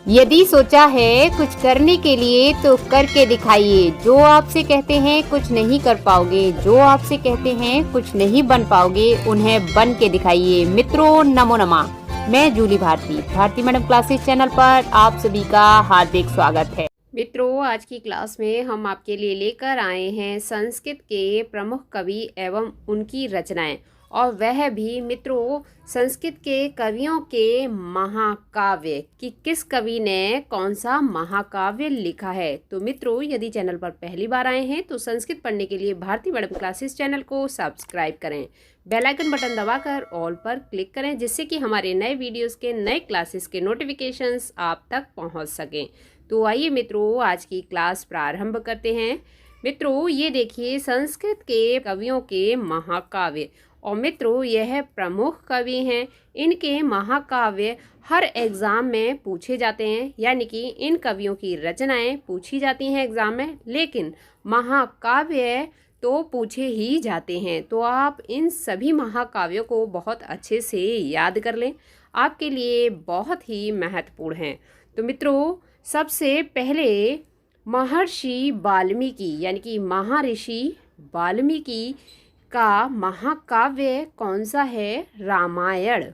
यदि सोचा है कुछ करने के लिए तो करके दिखाइए। जो आपसे कहते हैं कुछ नहीं कर पाओगे, जो आपसे कहते हैं कुछ नहीं बन पाओगे, उन्हें बन के दिखाइए। मित्रों नमो नमः। मैं Julie Bharti madam classes channel पर आप सभी का हार्दिक स्वागत है। मित्रों आज की क्लास में हम आपके लिए लेकर आए हैं संस्कृत के प्रमुख कवि एवं उनकी रचनाएं, और वह भी मित्रों संस्कृत के कवियों के महाकाव्य कि किस कवि ने कौन सा महाकाव्य लिखा है। तो मित्रों यदि चैनल पर पहली बार आए हैं तो संस्कृत पढ़ने के लिए भारती मैडम क्लासेस चैनल को सब्सक्राइब करें, बेल आइकन बटन दबाकर ऑल पर क्लिक करें, जिससे कि हमारे नए वीडियोस के नए क्लासेस के नोटिफिकेशंस आप तक पहुंच सकें। तो आइए मित्रों आज की क्लास प्रारंभ करते हैं। मित्रों ये देखिए संस्कृत के कवियों के महाकाव्य, और मित्रों यह प्रमुख कवि हैं। इनके महाकाव्य हर एग्ज़ाम में पूछे जाते हैं, यानी कि इन कवियों की रचनाएं पूछी जाती हैं एग्ज़ाम में, लेकिन महाकाव्य तो पूछे ही जाते हैं। तो आप इन सभी महाकाव्यों को बहुत अच्छे से याद कर लें, आपके लिए बहुत ही महत्वपूर्ण हैं। तो मित्रों सबसे पहले महर्षि वाल्मीकि यानी कि महर्षि वाल्मीकि का महाकाव्य कौन सा है? रामायण।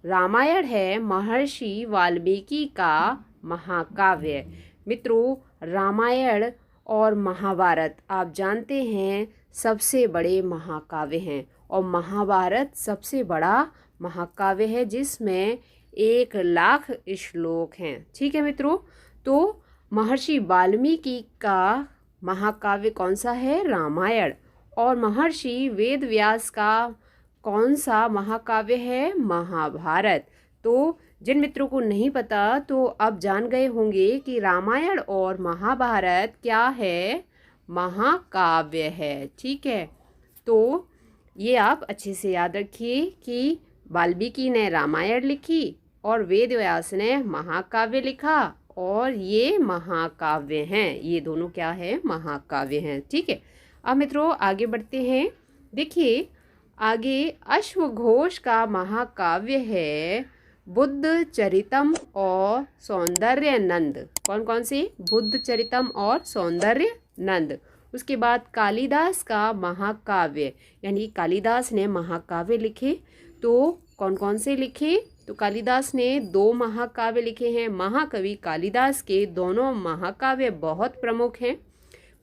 रामायण है महर्षि वाल्मीकि का महाकाव्य। मित्रों रामायण और महाभारत आप जानते हैं सबसे बड़े महाकाव्य हैं, और महाभारत सबसे बड़ा महाकाव्य है जिसमें 1,00,000 श्लोक हैं। ठीक है मित्रों, तो महर्षि वाल्मीकि का महाकाव्य कौन सा है? रामायण। और महर्षि वेदव्यास का कौन सा महाकाव्य है? महाभारत। तो जिन मित्रों को नहीं पता तो अब जान गए होंगे कि रामायण और महाभारत क्या है? महाकाव्य है। ठीक है, तो ये आप अच्छे से याद रखिए कि वाल्मीकि ने रामायण लिखी और वेदव्यास ने महाकाव्य लिखा, और ये महाकाव्य हैं। ये दोनों क्या है? महाकाव्य हैं। ठीक है, अब मित्रों आगे बढ़ते हैं। देखिए आगे अश्वघोष का महाकाव्य है बुद्ध चरितम और सौंदर्य नंद। कौन कौन से? बुद्ध चरितम और सौंदर्य नंद। उसके बाद कालिदास का महाकाव्य, यानी कालिदास ने महाकाव्य लिखे। तो कौन कौन से लिखे? तो कालिदास ने 2 महाकाव्य लिखे हैं। महाकवि कालिदास के दोनों महाकाव्य बहुत प्रमुख हैं,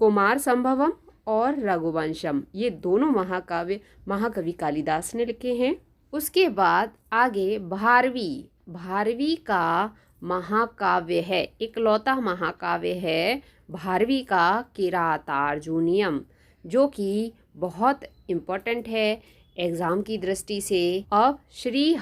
कुमार संभवम और रघुवंशम। ये दोनों महाकाव्य महाकवि कालिदास ने लिखे हैं। उसके बाद आगे भारवी का महाकाव्य है, इकलौता महाकाव्य है भारवी का किरातार्जुनीयम, जो कि बहुत इम्पोर्टेंट है एग्ज़ाम की दृष्टि से। अब श्री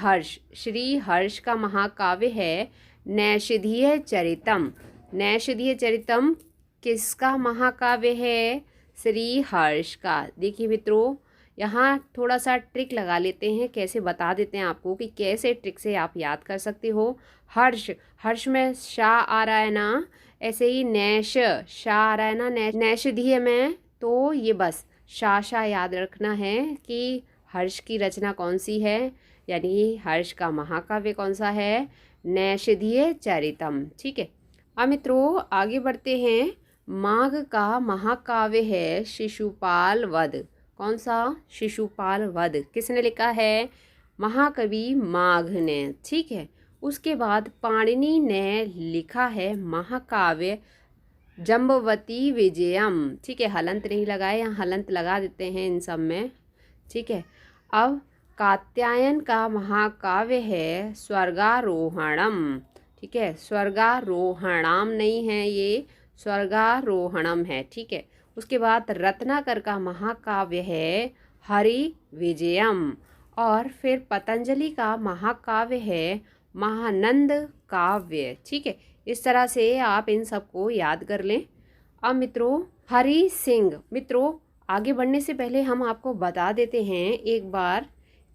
हर्ष का महाकाव्य है नैषधीय चरितम। नैषधीय चरितम किसका महाकाव्य है? श्री हर्ष का। देखिए मित्रों यहाँ थोड़ा सा ट्रिक लगा लेते हैं, कैसे बता देते हैं आपको कि कैसे ट्रिक से आप याद कर सकते हो। हर्ष में शा आ रहा है ना, ऐसे ही नैश शा आ रहा है ना नैषधीय में, तो ये बस शा याद रखना है कि हर्ष की रचना कौन सी है, यानी हर्ष का महाकाव्य कौन सा है? नैषधीय चरितम। ठीक है, अब मित्रों आगे बढ़ते हैं। माघ का महाकाव्य है शिशुपाल वध। कौन सा? शिशुपाल वध। किसने लिखा है? महाकवि माघ ने। ठीक है, उसके बाद पाणिनि ने लिखा है महाकाव्य जम्बवती विजयम। ठीक है, हलंत नहीं लगाए, यहाँ हलंत लगा देते हैं इन सब में। ठीक है, अब कात्यायन का महाकाव्य है स्वर्गारोहणम। ठीक है, स्वर्गारोहणाम नहीं है, ये स्वर्गारोहणम है। ठीक है, उसके बाद रत्नाकर का महाकाव्य है हरि विजयम, और फिर पतंजलि का महाकाव्य है महानंद काव्य। ठीक है, इस तरह से आप इन सबको याद कर लें। अब मित्रों हरि सिंह, मित्रों आगे बढ़ने से पहले हम आपको बता देते हैं एक बार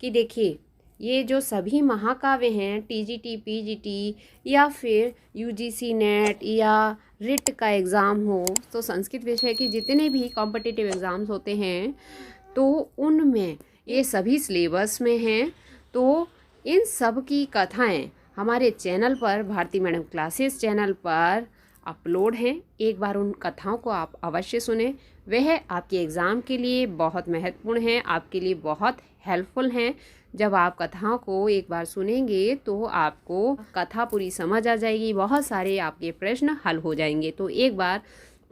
कि देखिए ये जो सभी महाकाव्य हैं टीजीटी, पीजीटी या फिर यूजीसी नेट या रिट का एग्ज़ाम हो, तो संस्कृत विषय के जितने भी कॉम्पिटिटिव एग्ज़ाम्स होते हैं तो उनमें ये सभी सिलेबस में हैं। तो इन सब की कथाएं हमारे चैनल पर, भारती मैडम क्लासेस चैनल पर अपलोड हैं। एक बार उन कथाओं को आप अवश्य सुने। वह आपके एग्ज़ाम के लिए बहुत महत्वपूर्ण हैं, आपके लिए बहुत हेल्पफुल हैं। जब आप कथाओं को एक बार सुनेंगे तो आपको कथा पूरी समझ आ जाएगी, बहुत सारे आपके प्रश्न हल हो जाएंगे। तो एक बार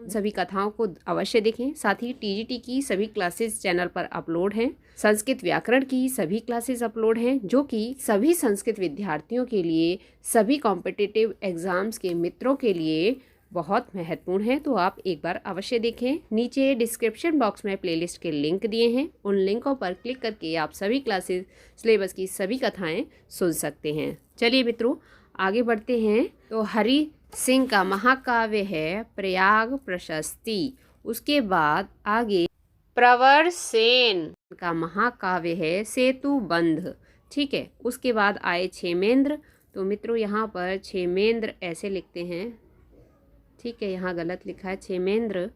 सभी कथाओं को अवश्य देखें। साथ ही टीजीटी की सभी क्लासेस चैनल पर अपलोड हैं। संस्कृत व्याकरण की सभी क्लासेस अपलोड हैं, जो कि सभी संस्कृत विद्यार्थियों के लिए, सभी कॉम्पिटिटिव एग्जाम्स के मित्रों के लिए बहुत महत्वपूर्ण है। तो आप एक बार अवश्य देखें। नीचे डिस्क्रिप्शन बॉक्स में प्लेलिस्ट के लिंक दिए हैं, उन लिंकों पर क्लिक करके आप सभी क्लासेस सिलेबस की सभी कथाएं सुन सकते हैं। चलिए मित्रों, आगे बढ़ते हैं। तो हरि सिंह का महाकाव्य है प्रयाग प्रशस्ति। उसके बाद आगे प्रवर सेन का महाकाव्य है सेतु बंध। ठीक है, उसके बाद आए क्षेमेंद्र। तो मित्रों यहाँ पर क्षेमेंद्र ऐसे लिखते हैं, ठीक है, यहाँ गलत लिखा है क्षेमेंद्र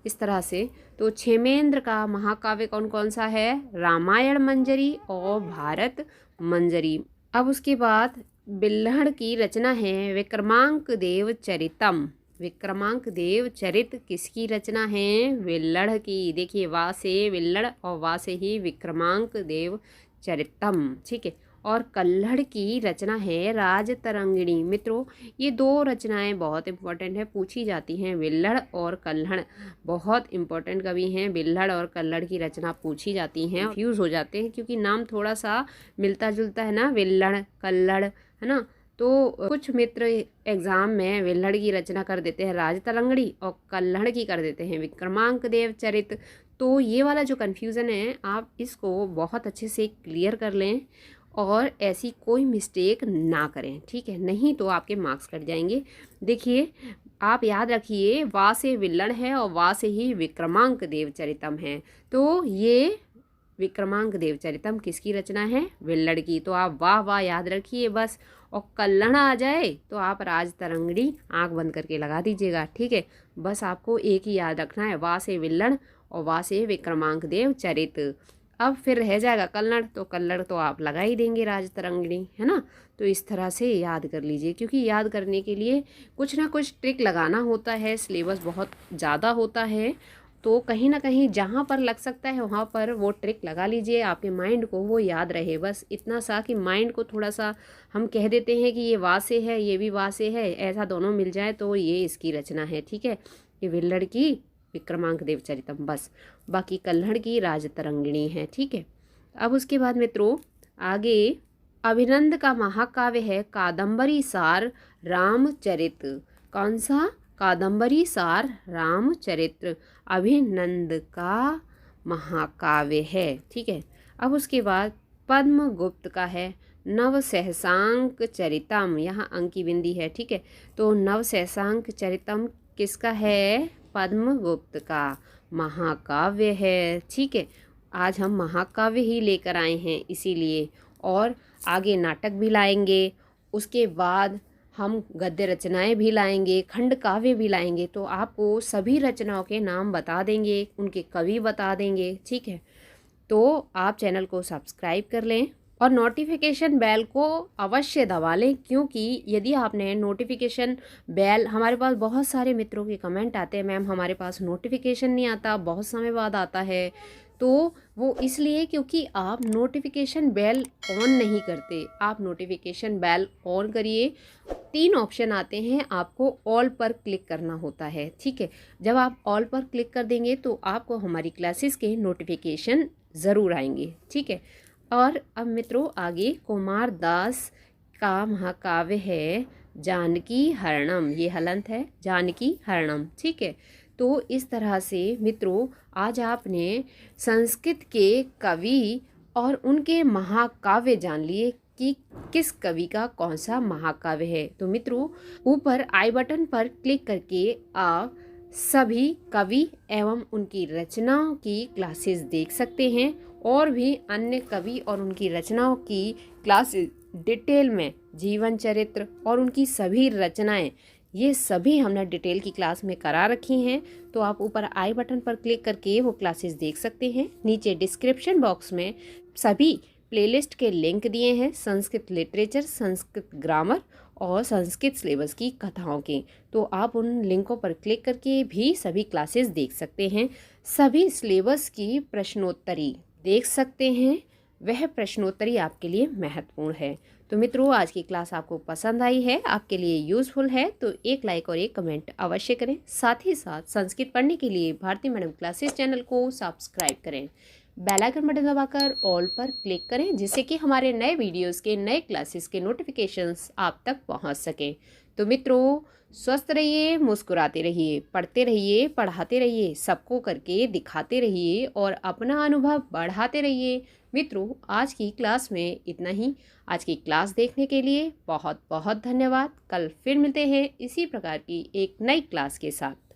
इस तरह से। तो क्षेमेंद्र का महाकाव्य कौन कौन सा है? रामायण मंजरी और भारत मंजरी। अब उसके बाद बिल्हड़ की रचना है विक्रमांक देव चरितम। विक्रमांक देव चरित किसकी रचना है? विल्लड़ की। देखिए, वा से विल्लड़ और वा से ही विक्रमांक देव चरितम। ठीक है, और कल्हड़ की रचना है राजतरंगिणी। मित्रों, ये दो रचनाएं बहुत इंपॉर्टेंट है, पूछी जाती हैं। विल्लड़ और कल्हड़ बहुत इंपॉर्टेंट कवि हैं। विल्लड़ और कल्हड़ की रचना पूछी जाती हैं। फ्यूज हो जाते हैं क्योंकि नाम थोड़ा सा मिलता जुलता है ना, विल्लड़ कल्हड़, है ना। तो कुछ मित्र एग्जाम में विल्लड़ की रचना कर देते हैं राजतरंगिणी और कल्हड़ की कर देते हैं विक्रमांक देव चरित। तो ये वाला जो कन्फ्यूज़न है, आप इसको बहुत अच्छे से क्लियर कर लें और ऐसी कोई मिस्टेक ना करें, ठीक है, नहीं तो आपके मार्क्स कट जाएंगे। देखिए, आप याद रखिए, वा से विल्लड़ है और वा से ही विक्रमांक देवचरितम है। तो ये विक्रमांक देवचरितम किसकी रचना है? विल्लड़ की। तो आप वाह वाह याद रखिए बस। और कल्हड़ आ जाए तो आप राजतरंगिणी आंख बंद करके लगा दीजिएगा, ठीक है। बस आपको एक ही याद रखना है, वा से विल्लड़ और वा से विक्रमांक देव चरित। अब फिर रह जाएगा कल्हड़, तो कल्हड़ तो आप लगा ही देंगे राजतरंगिणी, है ना। तो इस तरह से याद कर लीजिए, क्योंकि याद करने के लिए कुछ ना कुछ ट्रिक लगाना होता है। सिलेबस बहुत ज़्यादा होता है, तो कहीं ना कहीं जहाँ पर लग सकता है वहाँ पर वो ट्रिक लगा लीजिए, आपके माइंड को वो याद रहे। बस इतना सा कि माइंड को थोड़ा सा हम कह देते हैं कि ये वा से है, ये भी वा से है, ऐसा दोनों मिल जाए तो ये इसकी रचना है, ठीक है। ये विल्लड़ की विक्रमांक देवचरितम, बस। बाकी कल्हड़ की राजतरंगिणी है, ठीक है। अब उसके बाद मित्रों आगे अभिनंद का महाकाव्य है कादम्बरी सार रामचरित। कौन सा? कादम्बरी सार रामचरित्र अभिनंद का महाकाव्य है, ठीक है। अब उसके बाद पद्मगुप्त का है नव सहसांक चरितम। यहाँ अंक की बिंदी है, ठीक है। तो नव सहसांक चरितम किसका है? पद्मगुप्त का महाकाव्य है, ठीक है। आज हम महाकाव्य ही लेकर आए हैं इसीलिए, और आगे नाटक भी लाएंगे। उसके बाद हम गद्य रचनाएं भी लाएंगे, खंड काव्य भी लाएंगे। तो आपको सभी रचनाओं के नाम बता देंगे, उनके कवि बता देंगे, ठीक है। तो आप चैनल को सब्सक्राइब कर लें और नोटिफिकेशन बेल को अवश्य दबा लें, क्योंकि यदि आपने नोटिफिकेशन बेल, हमारे पास बहुत सारे मित्रों के कमेंट आते हैं, मैम हमारे पास नोटिफिकेशन नहीं आता, बहुत समय बाद आता है। तो वो इसलिए क्योंकि आप नोटिफिकेशन बेल ऑन नहीं करते। आप नोटिफिकेशन बेल ऑन करिए, 3 ऑप्शन आते हैं, आपको ऑल पर क्लिक करना होता है, ठीक है। जब आप ऑल पर क्लिक कर देंगे तो आपको हमारी क्लासेस के नोटिफिकेशन ज़रूर आएंगे, ठीक है। और अब मित्रों आगे कुमार दास का महाकाव्य है जानकी हरणम। ये हलंत है, जानकी हरणम, ठीक है। तो इस तरह से मित्रों आज आपने संस्कृत के कवि और उनके महाकाव्य जान लिए कि किस कवि का कौन सा महाकाव्य है। तो मित्रों ऊपर आई बटन पर क्लिक करके आप सभी कवि एवं उनकी रचनाओं की क्लासेस देख सकते हैं, और भी अन्य कवि और उनकी रचनाओं की क्लासेस डिटेल में, जीवन चरित्र और उनकी सभी रचनाएं, ये सभी हमने डिटेल की क्लास में करा रखी हैं। तो आप ऊपर आई बटन पर क्लिक करके वो क्लासेस देख सकते हैं। नीचे डिस्क्रिप्शन बॉक्स में सभी प्लेलिस्ट के लिंक दिए हैं संस्कृत लिटरेचर, संस्कृत ग्रामर और संस्कृत सिलेबस की कथाओं के। तो आप उन लिंकों पर क्लिक करके भी सभी क्लासेस देख सकते हैं। सभी सिलेबस की प्रश्नोत्तरी देख सकते हैं। वह प्रश्नोत्तरी आपके लिए महत्वपूर्ण है। तो मित्रों, आज की क्लास आपको पसंद आई है, आपके लिए यूज़फुल है तो एक लाइक और एक कमेंट अवश्य करें। साथ ही साथ संस्कृत पढ़ने के लिए भारती मैडम क्लासेस चैनल को सब्सक्राइब करें। बेल आइकन बटन दबाकर ऑल पर क्लिक करें, जिससे कि हमारे नए वीडियोस के, नए क्लासेस के नोटिफिकेशंस आप तक पहुंच सकें। तो मित्रों, स्वस्थ रहिए, मुस्कुराते रहिए, पढ़ते रहिए, पढ़ाते रहिए, सबको करके दिखाते रहिए और अपना अनुभव बढ़ाते रहिए। मित्रों, आज की क्लास में इतना ही। आज की क्लास देखने के लिए बहुत बहुत धन्यवाद। कल फिर मिलते हैं इसी प्रकार की एक नई क्लास के साथ।